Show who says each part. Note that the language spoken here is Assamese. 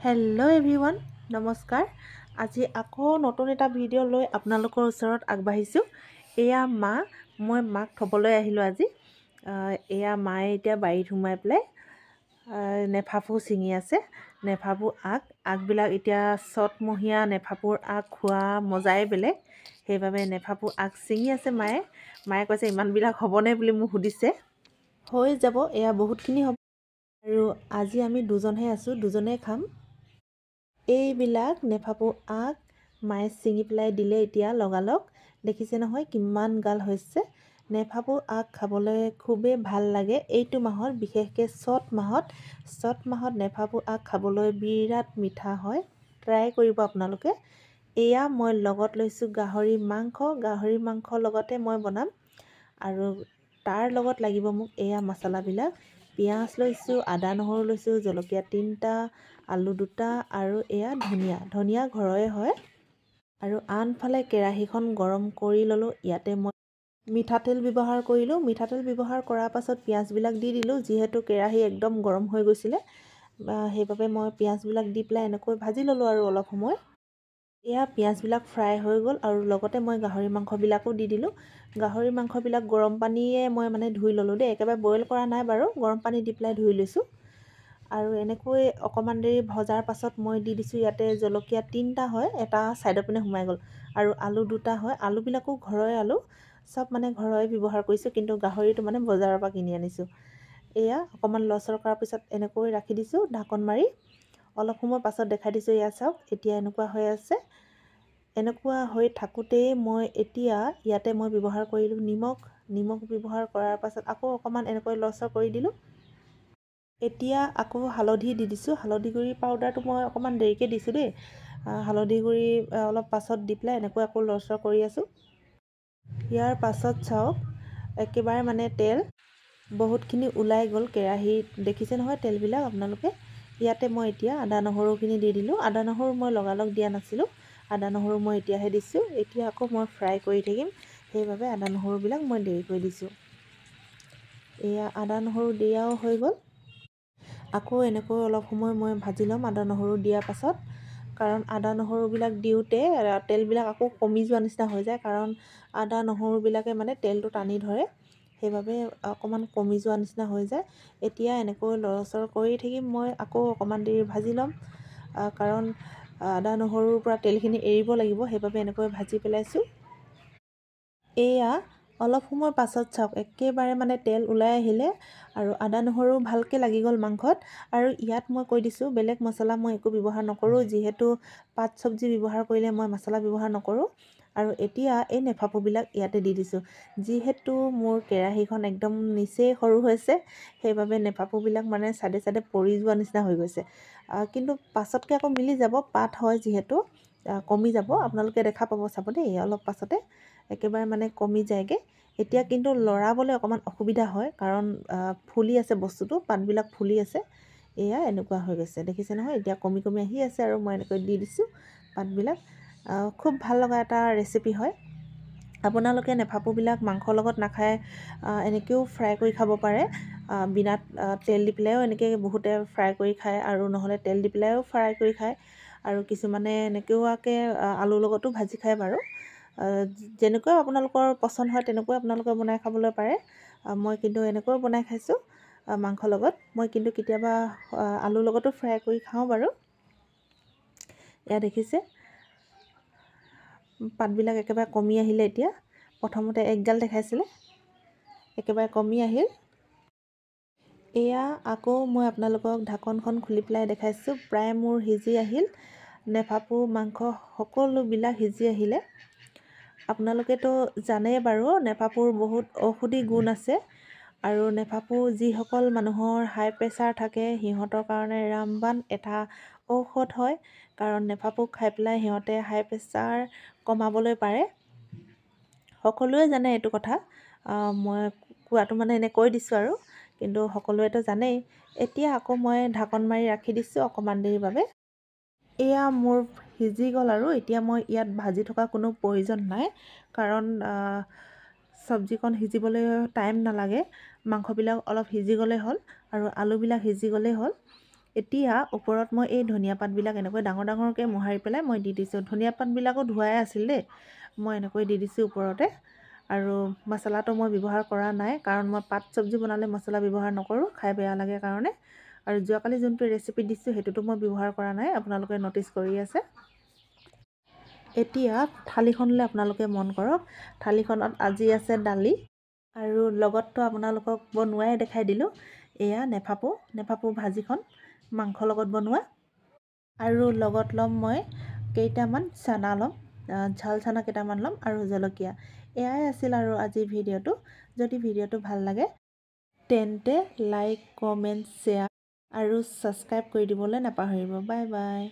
Speaker 1: হেল্ল' এভৰিৱান, নমস্কাৰ। আজি আকৌ নতুন এটা ভিডিঅ' লৈ আপোনালোকৰ ওচৰত আগবাঢ়িছোঁ। এয়া মই মাক থ'বলৈ আহিলোঁ আজি। এয়া মায়ে এতিয়া বাৰীত সোমাই পেলাই নেফাফু ছিঙি আছে। নেফাফু আগবিলাক এতিয়া চ'তমহীয়া নেফাফুৰ আগ খোৱা মজাই বেলেগ। সেইবাবে নেফাফু আগ ছিঙি আছে মায়ে কৈছে ইমানবিলাক হ'বনে বুলি মোক সুধিছে। হৈ যাব, এয়া বহুতখিনি হ'ব। আৰু আজি আমি দুজনহে আছোঁ, দুজনেই খাম। এইবিলাক নেফাফু আগ মায়ে ছিঙি পেলাই দিলে এতিয়া লগালগ। দেখিছে নহয় কিমান গাল হৈছে। নেফাফু আগ খাবলৈ খুবেই ভাল লাগে এইটো মাহত, বিশেষকৈ চ'ত মাহত নেফাফু আগ খাবলৈ বিৰাট মিঠা হয়। ট্ৰাই কৰিব আপোনালোকে। এয়া মই লগত লৈছোঁ গাহৰি মাংসৰ লগতে মই বনাম। আৰু তাৰ লগত লাগিব মোক এয়া মছলাবিলাক। পিঁয়াজ লৈছোঁ, আদা নহৰু লৈছোঁ, জলকীয়া 3টা, আলু 2টা আৰু এয়া ধনিয়া ঘৰৰে হয়। আৰু আনফালে কেৰাহীখন গৰম কৰি ল'লোঁ। ইয়াতে মই মিঠাতেল ব্যৱহাৰ কৰিলোঁ। মিঠাতেল ব্যৱহাৰ কৰাৰ পাছত পিঁয়াজবিলাক দি দিলোঁ। যিহেতু কেৰাহী একদম গৰম হৈ গৈছিলে, সেইবাবে মই পিঁয়াজবিলাক দি পেলাই এনেকৈ ভাজি ল'লোঁ আৰু অলপ সময়। এয়া পিঁয়াজবিলাক ফ্ৰাই হৈ গ'ল আৰু লগতে মই গাহৰি মাংসবিলাকো দি দিলোঁ। গাহৰি মাংসবিলাক গৰম পানীয়ে মই ধুই ল'লোঁ দেই, একেবাৰে বইল কৰা নাই বাৰু, গৰম পানী দি পেলাই ধুই লৈছোঁ। আৰু এনেকৈ অকণমান দেৰি ভজাৰ পাছত মই দি দিছোঁ ইয়াতে জলকীয়া 3টা হয়, এটা ছাইডৰ পিনে সোমাই গ'ল। আৰু আলু 2টা হয়। আলুবিলাকো ঘৰৰে আলু, চব ঘৰৰে ব্যৱহাৰ কৰিছোঁ, কিন্তু গাহৰিটো বজাৰৰ পৰা কিনি আনিছোঁ। এয়া অকণমান লৰচৰ কৰাৰ পিছত এনেকৈ ৰাখি দিছোঁ ঢাকন মাৰি। অলপ সময় পাছত দেখাই দিছোঁ। এয়া চাওক এতিয়া এনেকুৱা হৈ আছে। এনেকুৱা হৈ থাকোঁতেই এতিয়া ইয়াতে মই ব্যৱহাৰ কৰিলোঁ নিমখ ব্যৱহাৰ কৰাৰ পাছত আকৌ অকণমান এনেকৈ লৰচৰ কৰি দিলোঁ। এতিয়া আকৌ হালধি দি দিছোঁ। হালধি গুড়ি পাউডাৰটো মই অকণমান দেৰিকৈ দিছোঁ দেই। হালধি গুড়ি অলপ পাছত দি পেলাই এনেকৈ আকৌ লৰচৰ কৰি আছোঁ। ইয়াৰ পাছত চাওক একেবাৰে তেল বহুতখিনি ওলাই গ'ল কেৰাহীত, দেখিছে নহয় তেলবিলাক আপোনালোকে। ইয়াতে মই এতিয়া আদা নহৰুখিনি দি দিলোঁ। আদা নহৰু মই লগালগ দিয়া নাছিলোঁ। আদা নহৰু মই এতিয়াহে দিছোঁ। এতিয়া আকৌ মই ফ্ৰাই কৰি থাকিম, সেইবাবে আদা নহৰুবিলাক মই দেৰিকৈ দিছোঁ। এয়া আদা নহৰু দিয়াও হৈ গ'ল। আকৌ এনেকৈ অলপ সময় মই ভাজি ল'ম আদা নহৰু দিয়াৰ পাছত। কাৰণ আদা নহৰুবিলাক দিওঁতে তেলবিলাক আকৌ কমি যোৱা নিচিনা হৈ যায়, কাৰণ আদা নহৰুবিলাকে তেলটো টানি ধৰে, সেইবাবে অকণমান কমি যোৱা নিচিনা হৈ যায়। এতিয়া এনেকৈ লৰচৰ কৰি থাকিম মই, আকৌ অকণমান দেৰি ভাজি ল'ম। কাৰণ আদা নহৰুৰ পৰা তেলখিনি এৰিব লাগিব, সেইবাবে এনেকৈ ভাজি পেলাইছোঁ। এয়া অলপ সময় পাছত চাওক একেবাৰে তেল ওলাই আহিলে আৰু আদা নহৰু ভালকৈ লাগি গ'ল মাংসত। আৰু ইয়াত মই কৈ দিছোঁ বেলেগ মছলা মই একো ব্যৱহাৰ নকৰোঁ, যিহেতু পাত চব্জি ব্যৱহাৰ কৰিলে মই মছলা ব্যৱহাৰ নকৰোঁ। আৰু এতিয়া এই নেফাফুবিলাক ইয়াতে দি দিছোঁ। যিহেতু মোৰ কেৰাহীখন একদম নিচেই সৰু হৈছে, সেইবাবে নেফাফুবিলাক চাইডে পৰি যোৱা নিচিনা হৈ গৈছে। কিন্তু পাছতকৈ আকৌ মিলি যাব, পাত হয় যিহেতু কমি যাব। আপোনালোকে দেখা পাব চাব দেই, অলপ পাছতে একেবাৰে কমি যায়গৈ। এতিয়া কিন্তু লৰাবলৈ অকণমান অসুবিধা হয়, কাৰণ ফুলি আছে বস্তুটো, পাতবিলাক ফুলি আছে। এয়া এনেকুৱা হৈ গৈছে, দেখিছে নহয় এতিয়া কমি আহি আছে। আৰু মই এনেকৈ দি দিছোঁ পাতবিলাক। খুব ভাল লগা এটা ৰেচিপি হয়। আপোনালোকে নেফাফুবিলাক মাংসৰ লগত নাখায়, এনেকৈও ফ্ৰাই কৰি খাব পাৰে। বিনা তেল দি পেলাইও এনেকৈ বহুতে ফ্ৰাই কৰি খায়, আৰু নহ'লে তেল দি পেলাইও ফ্ৰাই কৰি খায়। আৰু কিছুমানে এনেকুৱাকৈ আলুৰ লগতো ভাজি খায় বাৰু। যেনেকৈ আপোনালোকৰ পচন্দ হয় তেনেকৈ আপোনালোকে বনাই খাবলৈ পাৰে। মই কিন্তু এনেকৈ বনাই খাইছোঁ মাংসৰ লগত। মই কিন্তু কেতিয়াবা আলুৰ লগতো ফ্ৰাই কৰি খাওঁ বাৰু। এয়া দেখিছে পাতবিলাক একেবাৰে কমি আহিলে। এতিয়া প্ৰথমতে একগাল দেখাইছিলে, একেবাৰে কমি আহিল। এয়া আকৌ মই আপোনালোকক ঢাকনখন খুলি পেলাই দেখাইছোঁ। প্ৰায় মোৰ সিজি আহিল, নেফাফু মাংস সকলোবিলাক সিজি আহিলে। আপোনালোকেতো জানেই বাৰু নেফাফুৰ বহুত ঔষধি গুণ আছে। আৰু নেফাফু যিসকল মানুহৰ হাই প্ৰেছাৰ থাকে সিহঁতৰ কাৰণে ৰামবাণ এটা ঔষধ হয়, কাৰণ নেফাফু খাই পেলাই সিহঁতে হাই প্ৰেছাৰ কমাবলৈ পাৰে। সকলোৱে জানে এইটো কথা, মই কোৱাটো এনে কৈ দিছোঁ আৰু, কিন্তু সকলোৱেতো জানেই। এতিয়া আকৌ মই ঢাকন মাৰি ৰাখি দিছোঁ অকণমান দেৰিৰ বাবে। এয়া মোৰ সিজি গ'ল আৰু এতিয়া মই ইয়াত ভাজি থকা কোনো প্ৰয়োজন নাই, কাৰণ চব্জিকণ সিজিবলৈ টাইম নালাগে। মাংসবিলাক অলপ সিজি গ'লেই হ'ল আৰু আলুবিলাক সিজি গ'লেই হ'ল। এতিয়া ওপৰত মই এই ধনিয়া পাতবিলাক এনেকৈ ডাঙৰ ডাঙৰকৈ মোহাৰি পেলাই মই দি দিছোঁ। ধনিয়া পাতবিলাকো ধোৱাই আছিল দেই, মই এনেকৈ দি দিছোঁ ওপৰতে। আৰু মছলাটো মই ব্যৱহাৰ কৰা নাই, কাৰণ মই পাত চব্জি বনালে মছলা ব্যৱহাৰ নকৰোঁ, খাই বেয়া লাগে কাৰণে। আৰু যোৱাকালি যোনটো ৰেচিপি দিছোঁ সেইটোতো মই ব্যৱহাৰ কৰা নাই, আপোনালোকে ন'টিচ কৰি আছে। এতিয়া থালিখনলৈ আপোনালোকে মন কৰক। থালিখনত আজি আছে দালি, আৰু লগততো আপোনালোকক বনোৱাই দেখাই দিলোঁ। এয়া নেফাফু ভাজিখন মাংসৰ লগত বনোৱা। আৰু লগত ল'ম মই কেইটামান চানা ল'ম, ঝাল চানা কেইটামান ল'ম আৰু জলকীয়া। এয়াই আছিল আৰু আজিৰ ভিডিঅ'টো। যদি ভিডিঅ'টো ভাল লাগে তেন্তে লাইক, কমেণ্ট, শ্বেয়াৰ আৰু ছাবস্ক্ৰাইব কৰি দিবলৈ নাপাহৰিব। Bye bye.